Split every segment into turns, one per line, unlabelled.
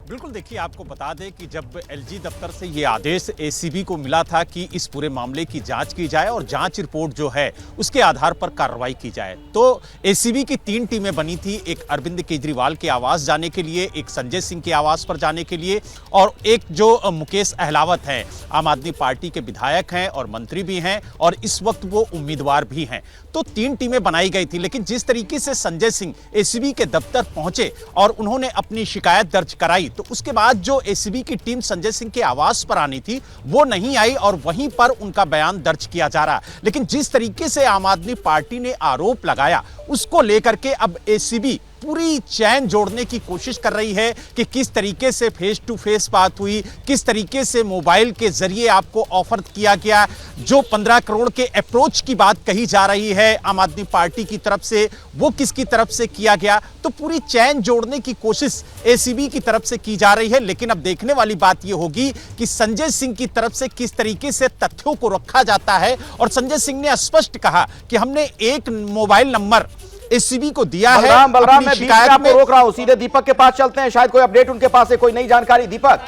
बिल्कुल, देखिए आपको बता दें कि जब एलजी दफ्तर से ये आदेश एसीबी को मिला था कि इस पूरे मामले की जांच की जाए और जांच रिपोर्ट जो है उसके आधार पर कार्रवाई की जाए, तो एसीबी की 3 टीमें बनी थी। एक अरविंद केजरीवाल के आवास जाने के लिए, एक संजय सिंह के आवास पर जाने के लिए और एक जो मुकेश अहलावत हैं, आम आदमी पार्टी के विधायक हैं और मंत्री भी हैं और इस वक्त वो उम्मीदवार भी हैं। तो 3 टीमें बनाई गई थी। लेकिन जिस तरीके से संजय सिंह एसीबी के दफ्तर पहुंचे और उन्होंने अपनी शिकायत दर्ज कराई, तो उसके बाद जो एसीबी की टीम संजय सिंह के आवास पर आनी थी वो नहीं आई और वहीं पर उनका बयान दर्ज किया जा रहा। लेकिन जिस तरीके से आम आदमी पार्टी ने आरोप लगाया उसको लेकर के अब एसीबी पूरी चैन जोड़ने की कोशिश कर रही है कि किस तरीके से फेस टू फेस बात हुई, किस तरीके से मोबाइल के जरिए आपको ऑफर किया गया, जो 15 करोड़ के अप्रोच की बात कही जा रही है आम आदमी पार्टी की तरफ से, वो किसकी तरफ से किया गया। तो पूरी चैन जोड़ने की कोशिश एसीबी की तरफ से की जा रही है। लेकिन अब देखने वाली बात यह होगी कि संजय सिंह की तरफ से किस तरीके से तथ्यों को रखा जाता है। और संजय सिंह ने स्पष्ट कहा कि हमने एक मोबाइल नंबर एसीबी को दिया है।
बलराम, मैं बीच में आपको रोक रहा हूं, सीधे दीपक के पास चलते हैं, शायद कोई अपडेट उनके पास है, कोई नई जानकारी। दीपक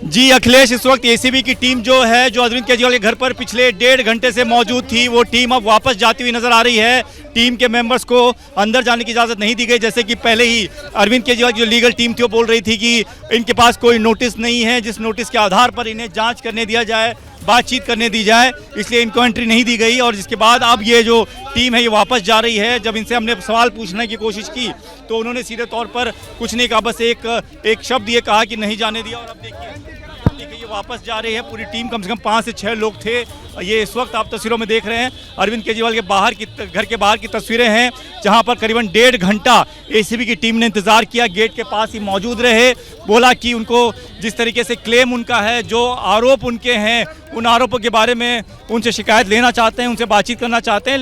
जी अखिलेश, इस वक्त एसीबी की टीम जो है, जो अरविंद केजरीवाल के घर पर पिछले 1.5 घंटे से मौजूद थी, वो टीम अब वापस जाती हुई नजर आ रही है। टीम के मेंबर्स को अंदर जाने की इजाजत नहीं दी गई, जैसे कि पहले ही अरविंद केजरीवाल की जो लीगल टीम थी वो बोल रही थी कि इनके पास कोई नोटिस नहीं है जिस नोटिस के आधार पर इन्हें जांच करने दिया जाए, बातचीत करने दी जाए, इसलिए इनको एंट्री नहीं दी गई। और जिसके बाद अब ये जो टीम है ये वापस जा रही है। जब इनसे हमने सवाल पूछने की कोशिश की तो उन्होंने सीधे तौर पर कुछ नहीं कहा, बस एक शब्द ये कहा कि नहीं जाने दिया। और अब देखिए ये वापस जा रही है पूरी टीम, कम से कम 5 से 6 लोग थे। ये इस वक्त आप तस्वीरों में देख रहे हैं अरविंद केजरीवाल के बाहर की घर के बाहर की तस्वीरें हैं, जहां पर करीबन 1.5 घंटा एसीबी की टीम ने इंतजार किया, गेट के पास ही मौजूद रहे। बोला कि उनको जिस तरीके से क्लेम उनका है, जो आरोप उनके हैं, उन आरोपों के बारे में उनसे शिकायत लेना चाहते हैं, उनसे बातचीत करना चाहते हैं,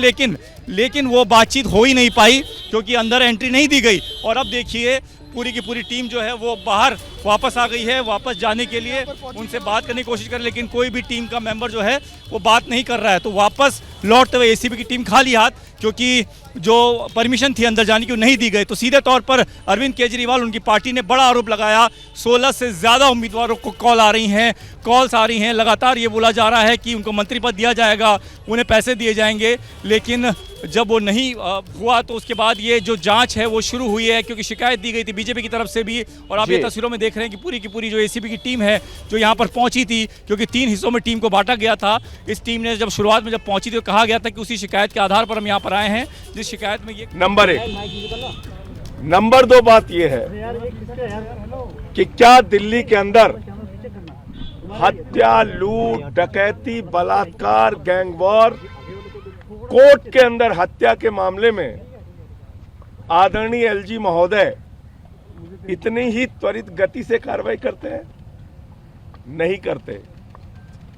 लेकिन वो बातचीत हो ही नहीं पाई क्योंकि अंदर एंट्री नहीं दी गई। और अब देखिए पूरी की पूरी टीम जो है वो बाहर वापस आ गई है, वापस जाने के लिए उनसे बात करने की कोशिश कर, लेकिन कोई भी टीम का मेंबर जो है वो बात नहीं कर रहा है। तो वापस लौटते हुए एसीबी की टीम खाली हाथ, क्योंकि जो परमिशन थी अंदर जाने की वो नहीं दी गई। तो सीधे तौर पर अरविंद केजरीवाल, उनकी पार्टी ने बड़ा आरोप लगाया, 16 से ज़्यादा उम्मीदवारों को कॉल आ रही हैं, कॉल्स आ रही हैं, लगातार ये बोला जा रहा है कि उनको मंत्री पद दिया जाएगा, उन्हें पैसे दिए जाएंगे। लेकिन जब वो नहीं हुआ तो उसके बाद ये जो जांच है वो शुरू हुई है, क्योंकि शिकायत दी गई थी बीजेपी की तरफ से भी। और आप ये तस्वीरों में देख रहे हैं कि पूरी की पूरी जो एसीबी की टीम है जो यहाँ पर पहुंची थी, क्योंकि 3 हिस्सों में टीम को बांटा गया था। इस टीम ने जब शुरुआत में जब पहुंची थी तो कहा गया था कि उसी शिकायत के आधार पर हम यहाँ पर आए हैं, जिस शिकायत में ये
नंबर 1। नंबर 2 बात यह है कि क्या दिल्ली के अंदर हत्या, लूट, डकैती, बलात्कार, गैंगवॉर, कोर्ट के अंदर हत्या के मामले में आदरणीय एलजी महोदय इतनी ही त्वरित गति से कार्रवाई करते हैं? नहीं करते।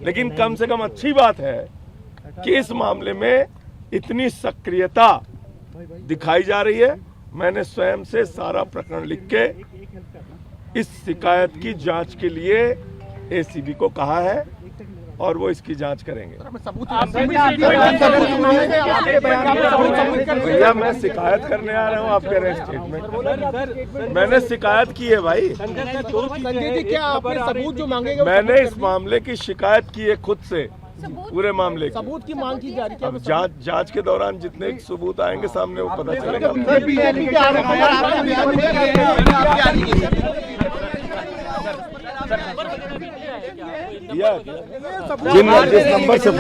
लेकिन कम से कम अच्छी बात है कि इस मामले में इतनी सक्रियता दिखाई जा रही है। मैंने स्वयं से सारा प्रकरण लिख के इस शिकायत की जांच के लिए एसीबी को कहा है और वो इसकी जांच करेंगे। भैया मैं शिकायत करने आ रहा हूँ, आप कह रहे हैं स्टेटमेंट। मैंने शिकायत की है भाई,
क्या आपने सबूत जो मांगेंगे?
मैंने इस मामले की शिकायत की है खुद से, पूरे मामले की
सबूत की मांग की जा रही है।
अब जांच के दौरान जितने सबूत आएंगे सामने वो पता चलेगा। जिस नंबर से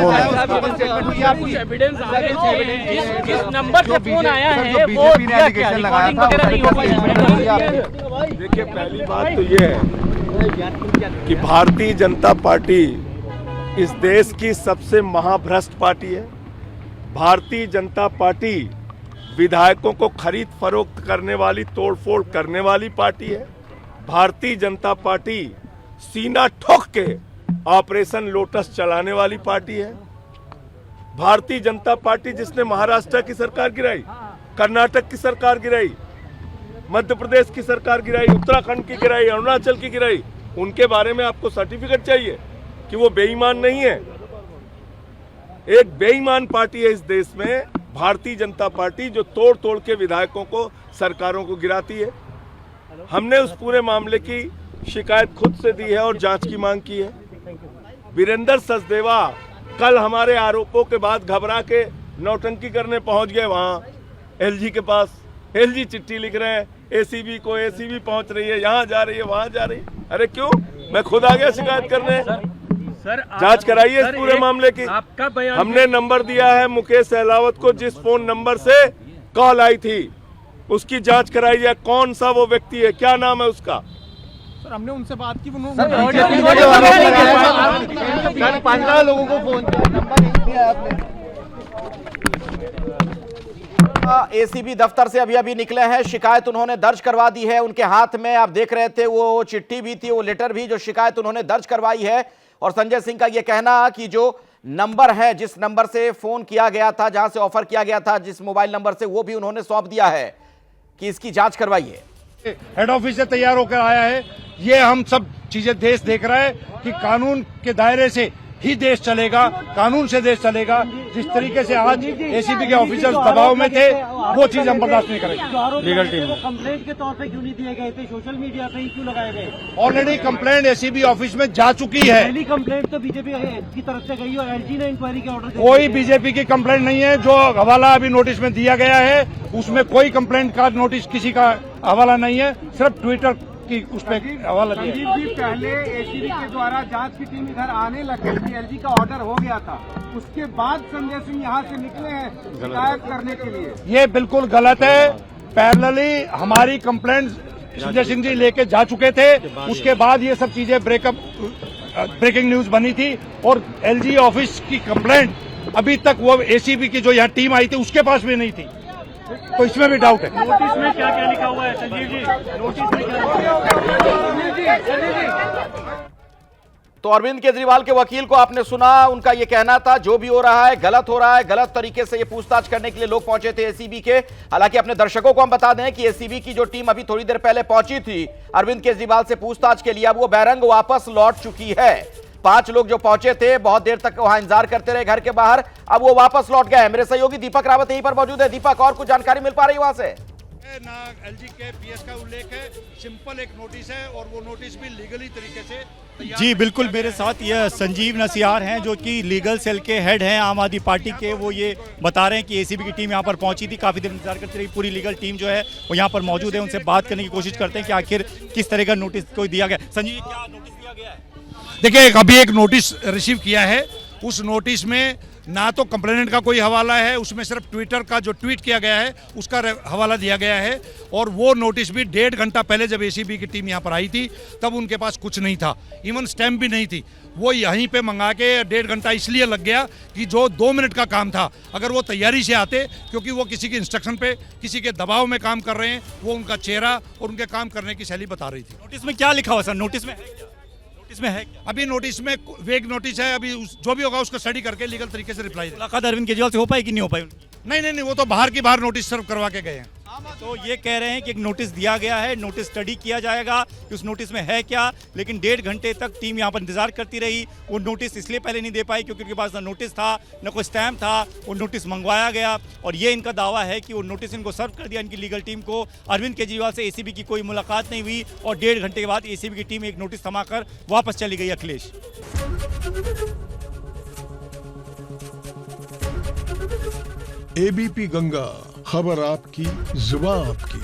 फोन
आया है वो
देखिए, पहली बात तो ये है कि भारतीय जनता पार्टी इस देश की सबसे महाभ्रष्ट पार्टी है। भारतीय जनता पार्टी विधायकों को खरीद फरोख्त करने वाली, तोड़फोड़ करने वाली पार्टी है। भारतीय जनता पार्टी सीना ठोक के ऑपरेशन लोटस चलाने वाली पार्टी है। भारतीय जनता पार्टी जिसने महाराष्ट्र की सरकार गिराई, कर्नाटक की सरकार गिराई, मध्य प्रदेश की सरकार गिराई, उत्तराखंड की गिराई, अरुणाचल की गिराई, उनके बारे में आपको सर्टिफिकेट चाहिए कि वो बेईमान नहीं है? एक बेईमान पार्टी है इस देश में भारतीय जनता पार्टी जो तोड़ तोड़ के विधायकों को, सरकारों को गिराती है। हमने उस पूरे मामले की शिकायत खुद से दी है और जांच की मांग की है। वीरेंद्र सचदेवा कल हमारे आरोपों के बाद घबरा के नौटंकी करने पहुंच गए वहां एलजी के पास। एलजी चिट्ठी लिख रहे हैं एसीबी को, एसीबी पहुंच रही है, यहाँ जा रही है, वहां जा रही है। अरे क्यों? मैं खुद आ गया शिकायत करने।
सर
जांच कराइए इस पूरे मामले की।
आपका बयान
हमने नंबर दिया है मुकेश सहलावत को, जिस फोन नंबर से कॉल आई थी उसकी जांच कराइए। कौन सा वो व्यक्ति है, क्या नाम है उसका?
सर हमने उनसे बात की,
15 लोगों को फोन किया, नंबर नहीं दिया आपने। एसीबी दफ्तर से अभी निकले हैं, शिकायत उन्होंने दर्ज करवा दी है। उनके हाथ में आप देख रहे थे वो चिट्ठी भी थी, वो लेटर भी, जो शिकायत उन्होंने दर्ज करवाई है। और संजय सिंह का यह कहना कि जो नंबर है, जिस नंबर से फोन किया गया था, जहां से ऑफर किया गया था, जिस मोबाइल नंबर से, वो भी उन्होंने सौंप दिया है कि इसकी जांच करवाइए।
हेड ऑफिस से तैयार होकर आया है। ये हम सब चीजें देश देख रहा है कि कानून के दायरे से ही देश चलेगा, कानून से देश चलेगा। जिस तरीके से आज एसीबी के ऑफिसर्स दबाव में थे, वो चीज हम बर्दाश्त नहीं करेंगे।
लीगल टीम को कंप्लेंट के तौर पे क्यों नहीं दिए गए थे, सोशल मीडिया पे ही क्यों लगाए गए?
ऑलरेडी कंप्लेंट एसीबी ऑफिस में जा चुकी है।
पहली कंप्लेंट तो बीजेपी की तरफ से गई और एलजी ने इंक्वायरी के ऑर्डर
कोई बीजेपी की कंप्लेंट नहीं है। जो हवाला अभी नोटिस में दिया गया है उसमें कोई कंप्लेंट का नोटिस किसी का हवाला नहीं है, सिर्फ ट्विटर की उस पर हवाला दिया है।
जी पहले एसीबी के द्वारा जांच की टीम इधर आने लग गई थी, एलजी का ऑर्डर हो गया था, उसके बाद संजय सिंह यहाँ से निकले हैं शिकायत करने के लिए।
ये बिल्कुल गलत है। पैरेलली हमारी कंप्लेंट संजय सिंह जी लेके जा चुके थे, उसके बाद ये सब चीजें ब्रेकिंग न्यूज बनी थी। और एलजी ऑफिस की कंप्लेंट अभी तक वो एसीबी की जो यहाँ टीम आई थी उसके पास भी नहीं थी, तो इसमें भी डाउट है।
नोटिस में क्या क्या लिखा हुआ है संजीव जी? नोटिस में क्या?
तो अरविंद केजरीवाल के वकील को आपने सुना, उनका यह कहना था जो भी हो रहा है गलत हो रहा है, गलत तरीके से ये पूछताछ करने के लिए लोग पहुंचे थे एसीबी के। हालांकि अपने दर्शकों को हम बता दें कि एसीबी की जो टीम अभी थोड़ी देर पहले पहुंची थी अरविंद केजरीवाल से पूछताछ के लिए, अब वो बैरंग वापस लौट चुकी है। 5 लोग जो पहुंचे थे, बहुत देर तक वहां इंतजार करते रहे घर के बाहर, अब वो वापस लौट गए। मेरे सहयोगी दीपक रावत यहीं पर मौजूद है। दीपक, और कुछ जानकारी मिल पा रही है वहां से?
ना एलजी के पीएस का उल्लेख है, सिंपल एक नोटिस है और वो नोटिस भी लीगली तरीके से।
जी बिल्कुल, मेरे साथ ये संजीव नसियार हैं जो कि लीगल सेल के हेड हैं आम आदमी पार्टी के। वो ये बता रहे हैं कि एसीबी की टीम यहाँ पर पहुंची थी, काफ़ी देर इंतजार करती रही, पूरी लीगल टीम जो है वो यहाँ पर मौजूद है। उनसे बात करने की कोशिश करते हैं कि आखिर किस तरह का नोटिस को दिया गया। संजीव, क्या नोटिस दिया गया है?
देखिए, अभी एक नोटिस रिसीव किया है। उस नोटिस में ना तो कंप्लेनेंट का कोई हवाला है, उसमें सिर्फ ट्विटर का जो ट्वीट किया गया है उसका हवाला दिया गया है। और वो नोटिस भी 1.5 घंटा पहले जब एसीबी की टीम यहाँ पर आई थी तब उनके पास कुछ नहीं था, इवन स्टैम्प भी नहीं थी। वो यहीं पे मंगा के 1.5 घंटा इसलिए लग गया कि जो 2 मिनट का काम था, अगर वो तैयारी से आते, क्योंकि वो किसी के इंस्ट्रक्शन पे, किसी के दबाव में काम कर रहे हैं, वो उनका चेहरा और उनके काम करने की शैली बता रही थी।
नोटिस में क्या लिखा हुआ सर? नोटिस में है क्या? नोटिस में है क्या?
अभी नोटिस में वेग नोटिस है, अभी जो भी होगा उसका स्टडी करके लीगल तरीके से रिप्लाई देगा।
मुलाकात अरविंद केजरीवाल से हो पाई कि नहीं हो पाई उनकी?
नहीं, वो तो बाहर की बाहर नोटिस सर्व करवा के गए हैं।
तो ये कह रहे हैं कि एक नोटिस दिया गया है, नोटिस स्टडी किया जाएगा कि उस नोटिस में है क्या। लेकिन 1.5 घंटे तक टीम यहाँ पर इंतजार करती रही। वो नोटिस इसलिए पहले नहीं दे पाई क्योंकि उनके पास ना नोटिस था, ना कोई स्टैम्प था। वो नोटिस मंगवाया गया और ये इनका दावा है कि वो नोटिस इनको सर्व कर दिया, इनकी लीगल टीम को। अरविंद केजरीवाल से एसीबी की कोई मुलाकात नहीं हुई और 1.5 घंटे के बाद एसीबी की टीम एक नोटिस थमाकर वापस चली गई। अखिलेश,
एबीपी गंगा, खबर आपकी, जुबान आपकी।